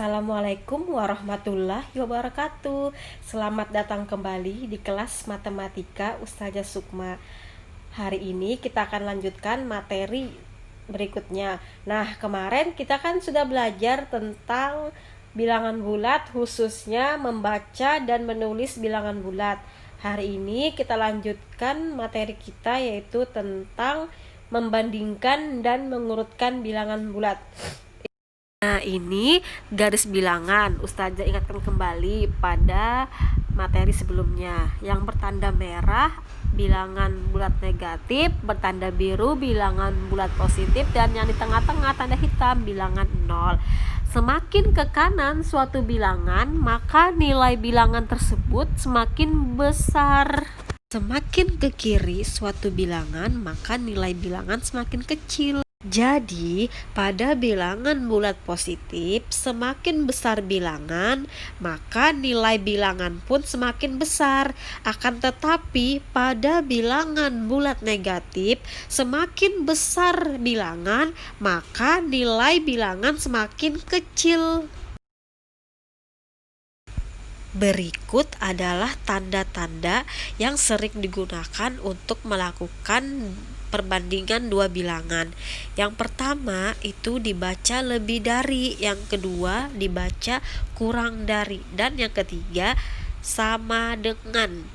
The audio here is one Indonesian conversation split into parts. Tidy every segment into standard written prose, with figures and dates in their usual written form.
Assalamualaikum warahmatullahi wabarakatuh. Selamat datang kembali di kelas matematika Ustazah Sukma. Hari ini kita akan lanjutkan materi berikutnya. Nah, kemarin kita kan sudah belajar tentang bilangan bulat, khususnya membaca dan menulis bilangan bulat. Hari ini kita lanjutkan materi kita, yaitu tentang membandingkan dan mengurutkan bilangan bulat. Nah, ini garis bilangan. Ustazah ingatkan kembali pada materi sebelumnya. Yang bertanda merah bilangan bulat negatif, bertanda biru bilangan bulat positif, dan yang di tengah-tengah tanda hitam bilangan 0. Semakin ke kanan suatu bilangan, maka nilai bilangan tersebut semakin besar. Semakin ke kiri suatu bilangan, maka nilai bilangan semakin kecil. Jadi, pada bilangan bulat positif, semakin besar bilangan, maka nilai bilangan pun semakin besar. Akan tetapi, pada bilangan bulat negatif, semakin besar bilangan, maka nilai bilangan semakin kecil. Berikut adalah tanda-tanda yang sering digunakan untuk melakukan perbandingan dua bilangan. Yang pertama itu dibaca lebih dari, yang kedua dibaca kurang dari, dan yang ketiga sama dengan.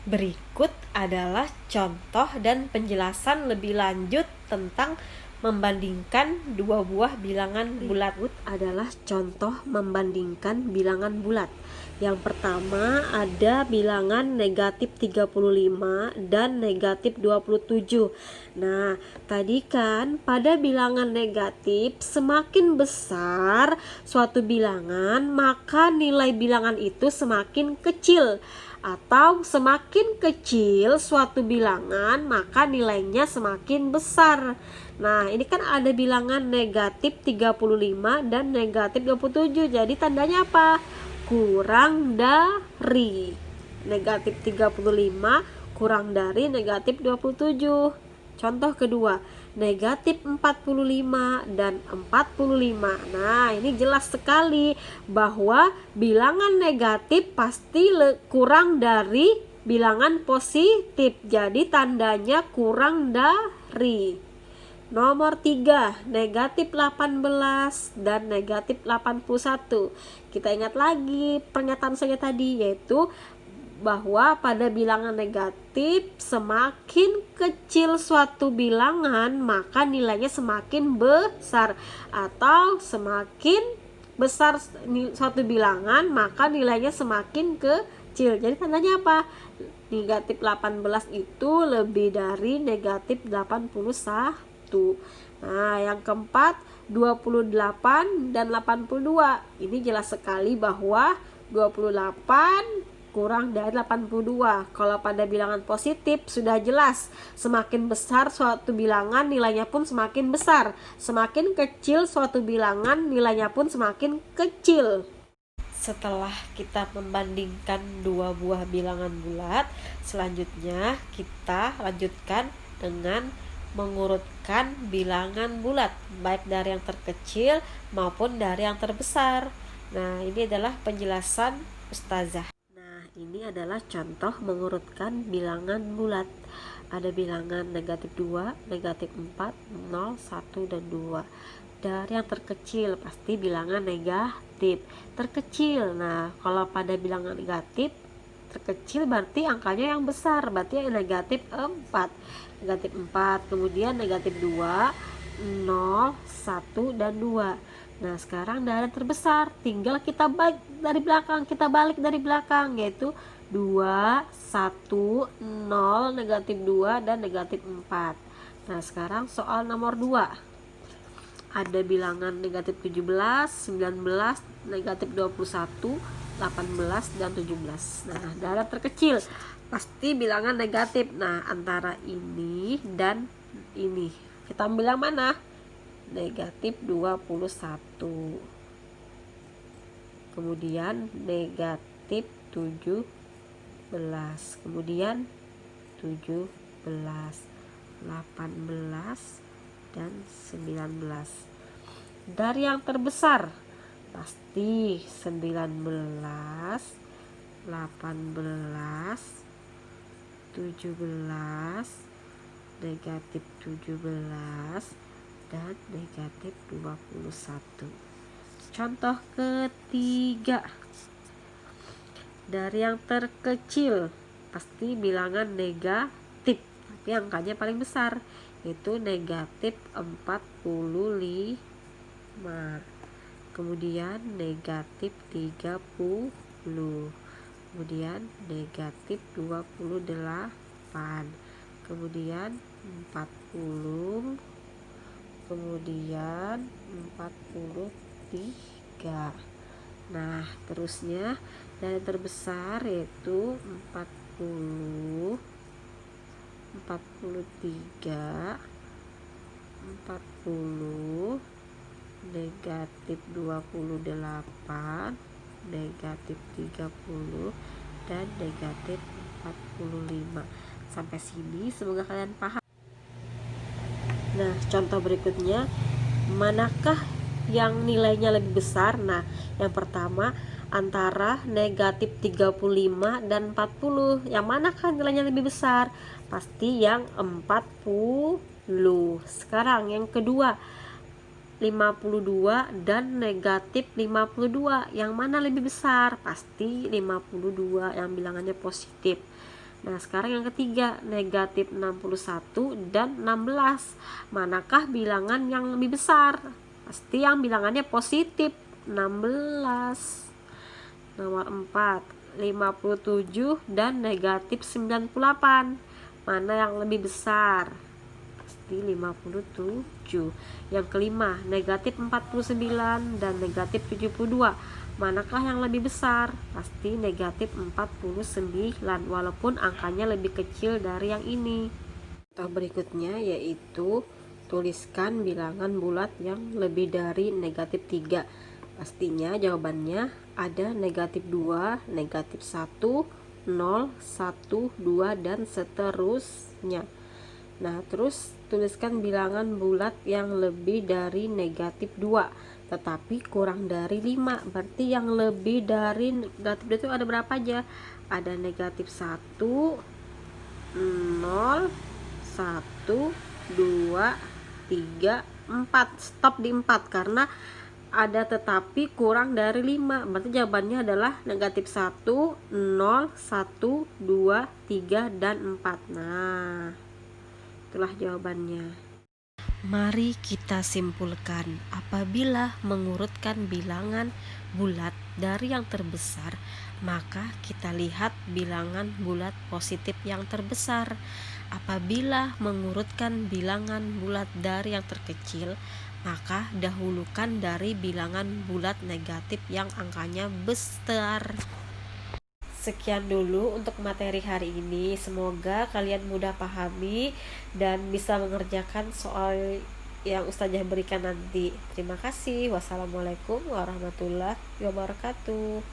Berikut adalah contoh dan penjelasan lebih lanjut tentang membandingkan dua buah bilangan bulat. Adalah contoh membandingkan bilangan bulat. Yang pertama ada bilangan negatif 35 dan negatif 27. Nah, tadi kan pada bilangan negatif semakin besar suatu bilangan, maka nilai bilangan itu semakin kecil. Atau semakin kecil suatu bilangan, maka nilainya semakin besar. Nah, ini kan ada bilangan negatif 35 dan negatif 27. Jadi tandanya apa? Kurang dari. Negatif 35 kurang dari negatif 27. Contoh kedua, negatif 45 dan 45. Nah, ini jelas sekali bahwa bilangan negatif pasti kurang dari bilangan positif. Jadi tandanya kurang dari. Nomor 3, negatif 18 dan negatif 81. Kita ingat lagi pernyataan saya tadi, yaitu bahwa pada bilangan negatif semakin kecil suatu bilangan, maka nilainya semakin besar. Atau semakin besar suatu bilangan, maka nilainya semakin kecil. Jadi tandanya apa? Negatif 18 itu lebih dari negatif 81. Nah, yang keempat 28 dan 82. Ini jelas sekali bahwa 28 kurang dari 82. Kalau pada bilangan positif sudah jelas, semakin besar suatu bilangan nilainya pun semakin besar. Semakin kecil suatu bilangan nilainya pun semakin kecil. Setelah kita membandingkan dua buah bilangan bulat, selanjutnya kita lanjutkan dengan mengurutkan bilangan bulat, baik dari yang terkecil maupun dari yang terbesar. Nah, ini adalah penjelasan Ustazah. Nah, ini adalah contoh mengurutkan bilangan bulat. Ada bilangan negatif 2, negatif 4, 0, 1, dan 2. Dari yang terkecil pasti bilangan negatif terkecil. Nah, kalau pada bilangan negatif terkecil berarti angkanya yang besar, berarti yang negatif 4. Negatif 4, kemudian negatif 2, 0, 1, dan 2. Nah, sekarang dari yang terbesar tinggal kita balik dari belakang, yaitu 2, 1, 0, negatif 2, dan negatif 4. Nah, sekarang soal nomor 2. Ada bilangan negatif 17, 19, negatif 21, 18, dan 17. Nah, dari yang terkecil pasti bilangan negatif. Nah, antara ini dan ini, kita ambil yang mana? Negatif 21. Kemudian negatif 17. Kemudian 17, 18, dan 19. Dari yang terbesar Pasti 19, 18, 17, negatif 17, dan negatif 21. Contoh ketiga, dari yang terkecil pasti bilangan negatif, tapi angkanya paling besar, yaitu negatif 45. Kemudian negatif 30, kemudian negatif 28, kemudian 40, kemudian 43. Nah, terusnya dari terbesar yaitu 40, 43, 40, negatif 28, negatif 30, dan negatif 45. Sampai sini semoga kalian paham. Nah, contoh berikutnya, manakah yang nilainya lebih besar? Nah, yang pertama antara negatif 35 dan 40. Yang manakah nilainya lebih besar? Pasti yang 40. Sekarang yang kedua, 52 dan negatif 52. Yang mana lebih besar? Pasti 52 yang bilangannya positif. Nah, sekarang yang ketiga, negatif 61 dan 16. Manakah bilangan yang lebih besar? Pasti yang bilangannya positif, 16. Nomor 4, 57 dan negatif 98. Mana yang lebih besar? Pasti 57. Yang kelima, negatif 49 dan negatif 72. Manakah yang lebih besar? Pasti negatif 49, walaupun angkanya lebih kecil dari yang ini. Contoh berikutnya yaitu tuliskan bilangan bulat yang lebih dari negatif 3. Pastinya jawabannya ada negatif 2, negatif 1, 0, 1, 2, dan seterusnya. Nah, terus tuliskan bilangan bulat yang lebih dari negatif 2 tetapi kurang dari 5. Berarti yang lebih dari negatif itu ada berapa aja? Ada negatif 1, 0, 1, 2, 3, 4. Stop di 4 karena ada tetapi kurang dari 5. Berarti jawabannya adalah negatif 1, 0, 1, 2, 3, dan 4. Nah, itulah jawabannya. Mari kita simpulkan, apabila mengurutkan bilangan bulat dari yang terbesar, maka kita lihat bilangan bulat positif yang terbesar. Apabila mengurutkan bilangan bulat dari yang terkecil, maka dahulukan dari bilangan bulat negatif yang angkanya besar. Sekian dulu untuk materi hari ini. Semoga kalian mudah pahami dan bisa mengerjakan soal yang Ustazah berikan nanti. Terima kasih. Wassalamualaikum warahmatullahi wabarakatuh.